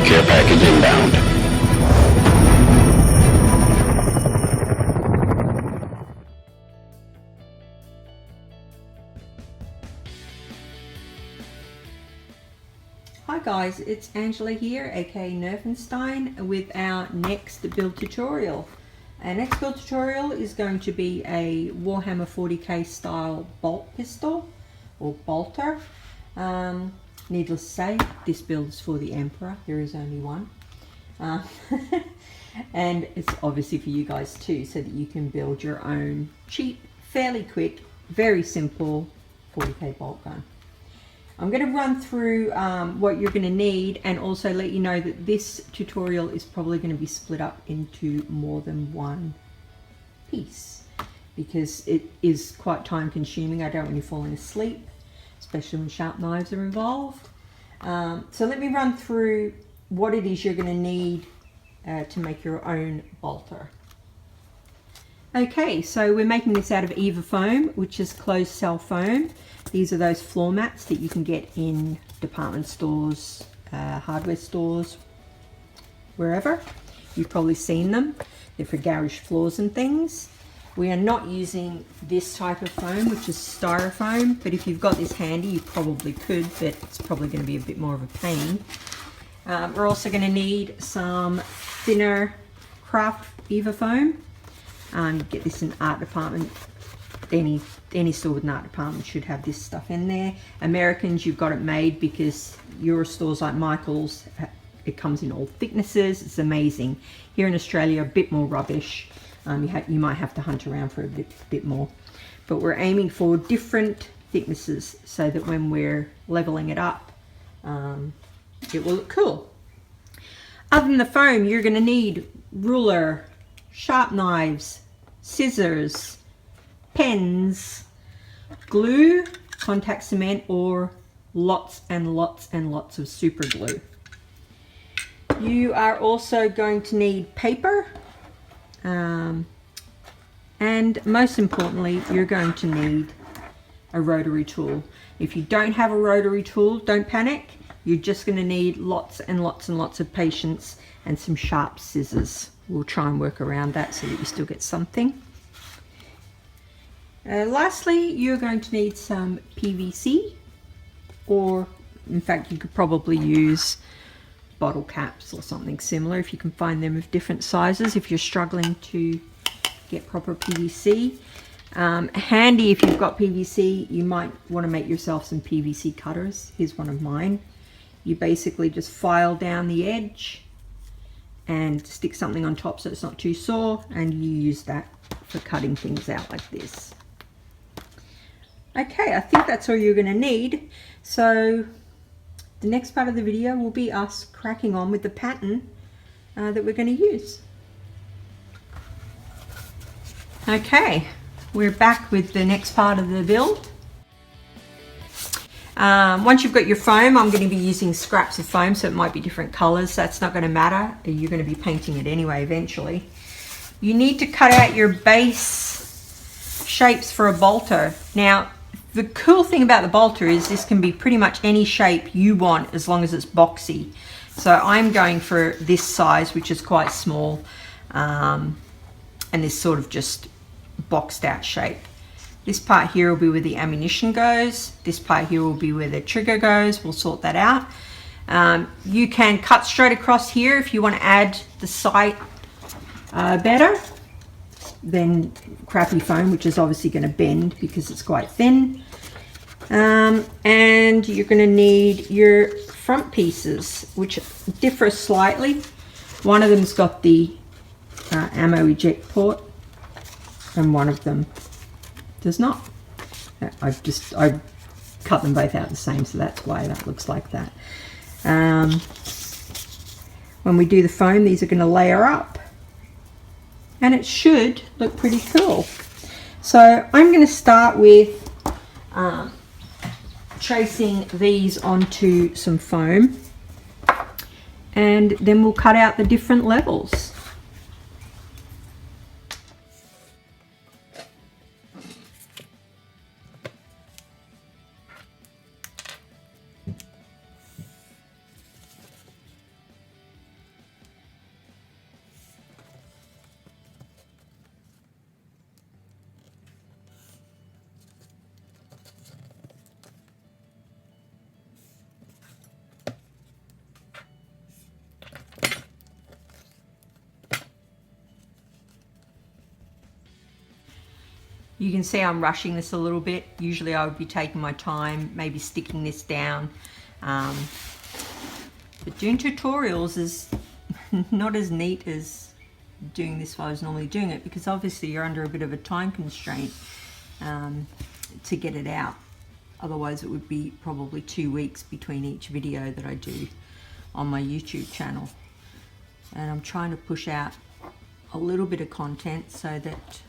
care package inbound. Hi guys, it's Angela here, aka Nerfenstein, with our next build tutorial. Our next build tutorial is going to be a Warhammer 40K style bolt pistol, or bolter. Needless to say, this build is for the Emperor. There is only one. And it's obviously for you guys too, so that you can build your own cheap, fairly quick, very simple 40K bolt gun. I'm going to run through what you're going to need, and also let you know that this tutorial is probably going to be split up into more than one piece, because it is quite time consuming. I don't want you falling asleep, especially when sharp knives are involved. So let me run through what it is you're going to need to make your own bolter. Okay, so we're making this out of Eva foam, which is closed cell foam. These are those floor mats that you can get in department stores, hardware stores, wherever. You've probably seen them. They're for garage floors and things. We are not using this type of foam, which is styrofoam, but if you've got this handy, you probably could, but it's probably going to be a bit more of a pain. We're also going to need some thinner craft Eva foam. Get this in art department. Any store with an art department should have this stuff in there. Americans, you've got it made, because your stores like Michael's, it comes in all thicknesses. It's amazing. Here in Australia, a bit more rubbish. You might have to hunt around for a bit more. But we're aiming for different thicknesses so that when we're leveling it up, it will look cool. Other than the foam, you're going to need ruler, sharp knives, scissors, pens, glue, contact cement, or lots and lots and lots of super glue. You are also going to need paper, and most importantly, you're going to need a rotary tool. If you don't have a rotary tool, don't panic. You're just going to need lots and lots and lots of patience and some sharp scissors. We'll try and work around that so that you still get something. Lastly, you're going to need some PVC, or in fact you could probably use bottle caps or something similar if you can find them of different sizes if you're struggling to get proper PVC. Handy if you've got PVC, you might want to make yourself some PVC cutters. Here's one of mine. You basically just file down the edge and stick something on top so it's not too sore, and you use that for cutting things out like this. Okay, I think that's all you're going to need. So the next part of the video will be us cracking on with the pattern that we're going to use. Okay, we're back with the next part of the build. Once you've got your foam, I'm going to be using scraps of foam, so it might be different colors. That's not going to matter. You're going to be painting it anyway eventually. You need to cut out your base shapes for a bolter. Now, the cool thing about the bolter is this can be pretty much any shape you want as long as it's boxy. So I'm going for this size, which is quite small, and this sort of just boxed out shape. This part here will be where the ammunition goes. This part here will be where the trigger goes. We'll sort that out. You can cut straight across here if you want to add the sight better than crappy foam, which is obviously going to bend because it's quite thin. And you're going to need your front pieces, which differ slightly. One of them's got the ammo eject port, and one of them does not. I've cut them both out the same, so that's why that looks like that. When we do the foam, these are going to layer up, and it should look pretty cool. So I'm going to start with tracing these onto some foam, and then we'll cut out the different levels. You can see I'm rushing this a little bit. Usually I would be taking my time, maybe sticking this down. But doing tutorials is not as neat as doing this while I was normally doing it, because obviously you're under a bit of a time constraint to get it out. Otherwise it would be probably 2 weeks between each video that I do on my YouTube channel. And I'm trying to push out a little bit of content so that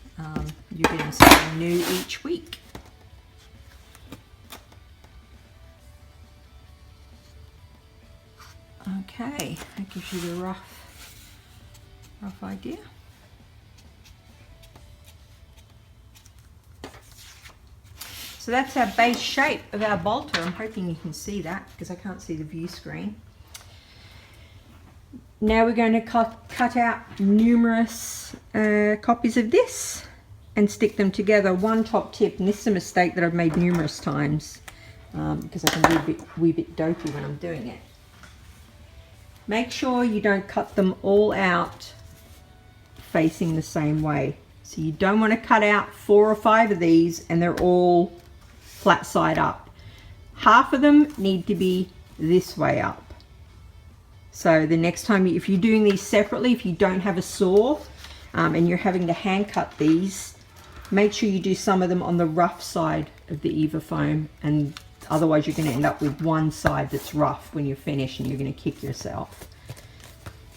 you're getting something new each week. Okay, that gives you the rough idea. So that's our base shape of our bolter. I'm hoping you can see that because I can't see the view screen. Now we're going to cut out numerous copies of this and stick them together. One top tip, and this is a mistake that I've made numerous times because I can be a wee bit dopey when I'm doing it. Make sure you don't cut them all out facing the same way. So you don't want to cut out 4 or 5 of these and they're all flat side up. Half of them need to be this way up. So the next time, if you're doing these separately, if you don't have a saw and you're having to hand cut these, make sure you do some of them on the rough side of the Eva foam, and otherwise you're going to end up with one side that's rough when you're finished and you're going to kick yourself.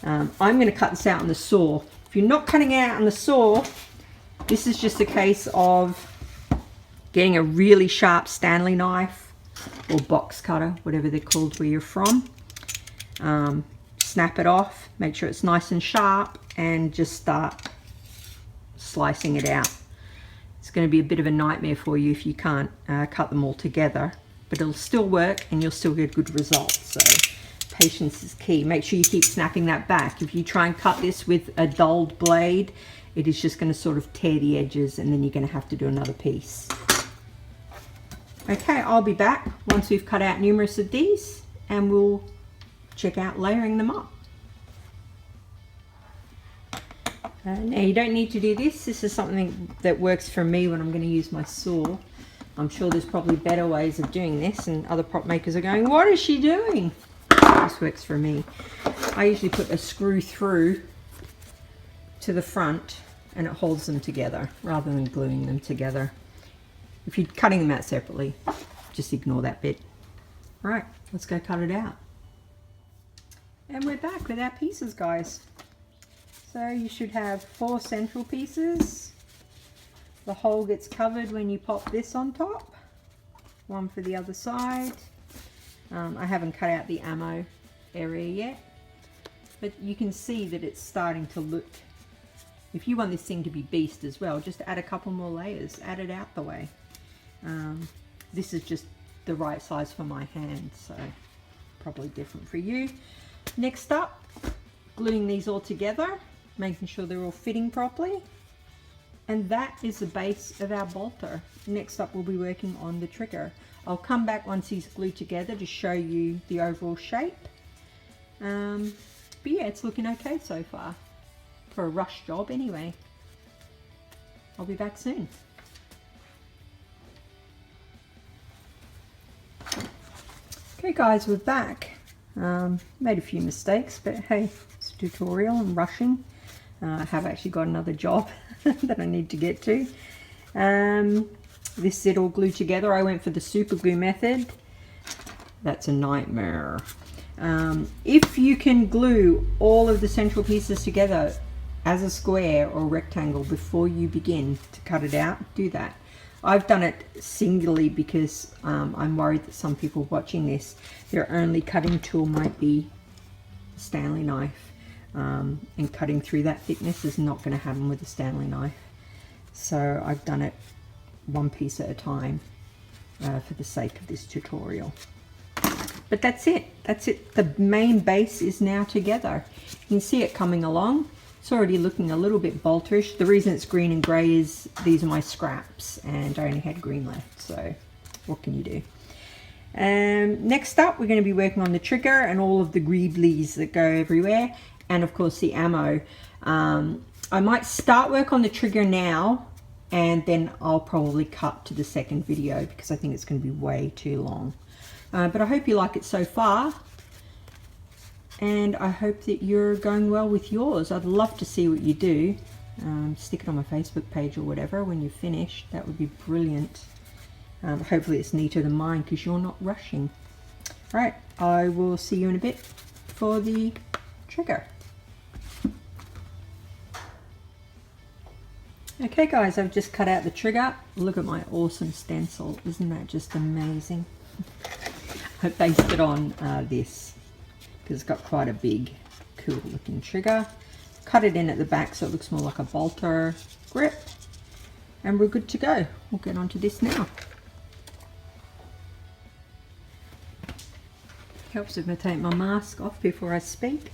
I'm going to cut this out on the saw. If you're not cutting it out on the saw, this is just a case of getting a really sharp Stanley knife or box cutter, whatever they're called where you're from. Snap it off, make sure it's nice and sharp, and just start slicing it out. It's going to be a bit of a nightmare for you if you can't cut them all together, but it'll still work and you'll still get good results. So patience is key. Make sure you keep snapping that back. If you try and cut this with a dulled blade, it is just going to sort of tear the edges, and then you're going to have to do another piece. Okay, I'll be back once we've cut out numerous of these and we'll check out layering them up. Now you don't need to do this. This is something that works for me when I'm going to use my saw. I'm sure there's probably better ways of doing this, and other prop makers are going, what is she doing? This works for me. I usually put a screw through to the front and it holds them together rather than gluing them together. If you're cutting them out separately, just ignore that bit. All right, let's go cut it out. And we're back with our pieces, guys. So you should have 4 central pieces. The hole gets covered when you pop this on top. One for the other side. I haven't cut out the ammo area yet, but you can see that it's starting to look, if you want this thing to be beast as well, just add a couple more layers, add it out the way. This is just the right size for my hand, so probably different for you. Next up, gluing these all together, making sure they're all fitting properly. And that is the base of our bolter. Next up, we'll be working on the trigger. I'll come back once these glued together to show you the overall shape. But yeah, it's looking okay so far. For a rush job anyway. I'll be back soon. Okay guys, we're back. Made a few mistakes, but hey, it's a tutorial. I'm rushing. I have actually got another job that I need to get to. This set all glued together. I went for the super glue method. That's a nightmare. If you can glue all of the central pieces together as a square or rectangle before you begin to cut it out, do that. I've done it singularly because I'm worried that some people watching this, their only cutting tool might be a Stanley knife. And cutting through that thickness is not going to happen with a Stanley knife. So I've done it one piece at a time for the sake of this tutorial. But that's it. That's it. The main base is now together. You can see it coming along. It's already looking a little bit bolterish. The reason it's green and grey is these are my scraps and I only had green left. So what can you do? Next up, we're going to be working on the trigger and all of the greeblies that go everywhere. And of course the ammo. I might start work on the trigger now and then I'll probably cut to the second video because I think it's going to be way too long. But I hope you like it so far, and I hope that you're going well with yours. I'd love to see what you do. Stick it on my Facebook page or whatever when you're finished. That would be brilliant. Hopefully it's neater than mine because you're not rushing. Right, I will see you in a bit for the trigger. Okay guys, I've just cut out the trigger. Look at my awesome stencil. Isn't that just amazing? I based it on this because it's got quite a big, cool looking trigger. Cut it in at the back so it looks more like a bolter grip. And we're good to go. We'll get onto this now. Helps if I take my mask off before I speak.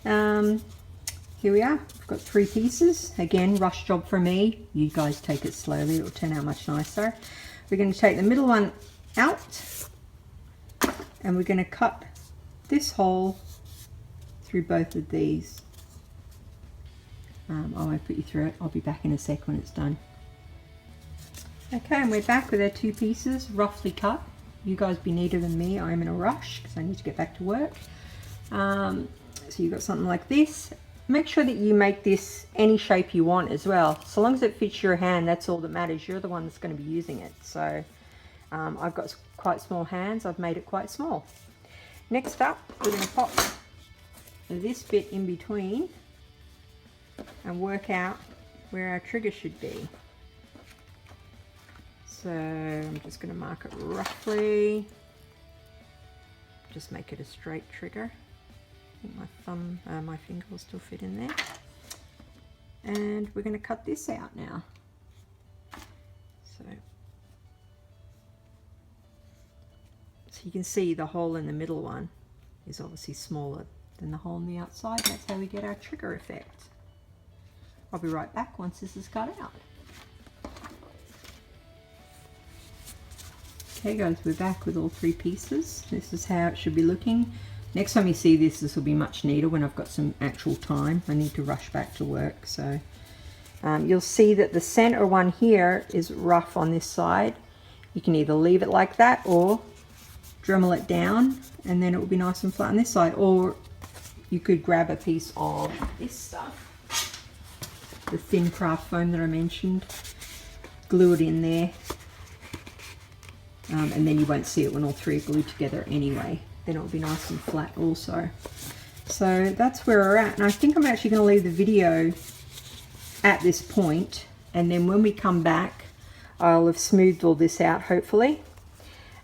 Here we are. I've got 3 pieces. Again, rush job for me. You guys take it slowly. It will turn out much nicer. We're going to take the middle one out, and we're going to cut this hole through both of these. I won't put you through it. I'll be back in a sec when it's done. Okay, and we're back with our 2 pieces roughly cut. You guys be neater than me. I'm in a rush because I need to get back to work. So you've got something like this. Make sure that you make this any shape you want as well. So long as it fits your hand, that's all that matters. You're the one that's going to be using it. So I've got quite small hands. I've made it quite small. Next up, we're going to pop this bit in between and work out where our trigger should be. So I'm just going to mark it roughly. Just make it a straight trigger. I think my thumb, my finger will still fit in there. And we're going to cut this out now. So you can see the hole in the middle one is obviously smaller than the hole on the outside. That's how we get our trigger effect. I'll be right back once this is cut out. Okay guys, we're back with all 3 pieces. This is how it should be looking. Next time you see this, this will be much neater when I've got some actual time. I need to rush back to work. So you'll see that the center one here is rough on this side. You can either leave it like that or Dremel it down, and then it will be nice and flat on this side. Or you could grab a piece of this stuff, the thin craft foam that I mentioned, glue it in there, and then you won't see it when all 3 are glued together anyway. Then it'll be nice and flat also. So that's where we're at. And I think I'm actually going to leave the video at this point, and then when we come back I'll have smoothed all this out hopefully.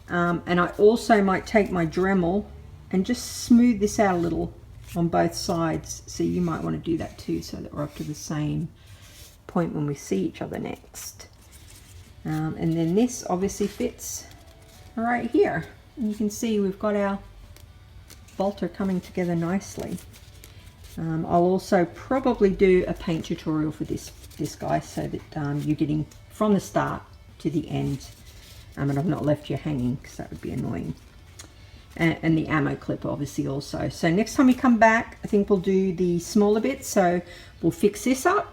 And I also might take my Dremel and just smooth this out a little on both sides. So you might want to do that too, so that we're up to the same point when we see each other next. And then this obviously fits right here. And you can see we've got our bolter coming together nicely. I'll also probably do a paint tutorial for this guy, so that you're getting from the start to the end, and I've not left you hanging because that would be annoying. And the ammo clip obviously also. So next time we come back, I think we'll do the smaller bits. So we'll fix this up,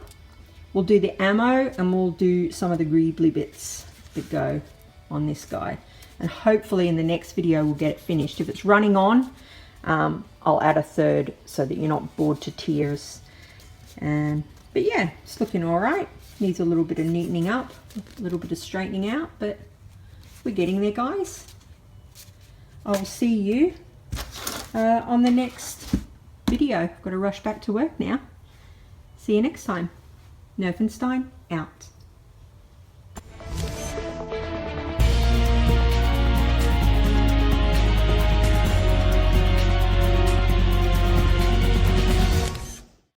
we'll do the ammo, and we'll do some of the greebly bits that go on this guy. And hopefully in the next video we'll get it finished. If it's running on, I'll add a third so that you're not bored to tears. But yeah, it's looking all right. Needs a little bit of neatening up, a little bit of straightening out, but we're getting there, guys. I'll see you on the next video. I've got to rush back to work now. See you next time. Nerfenstein out.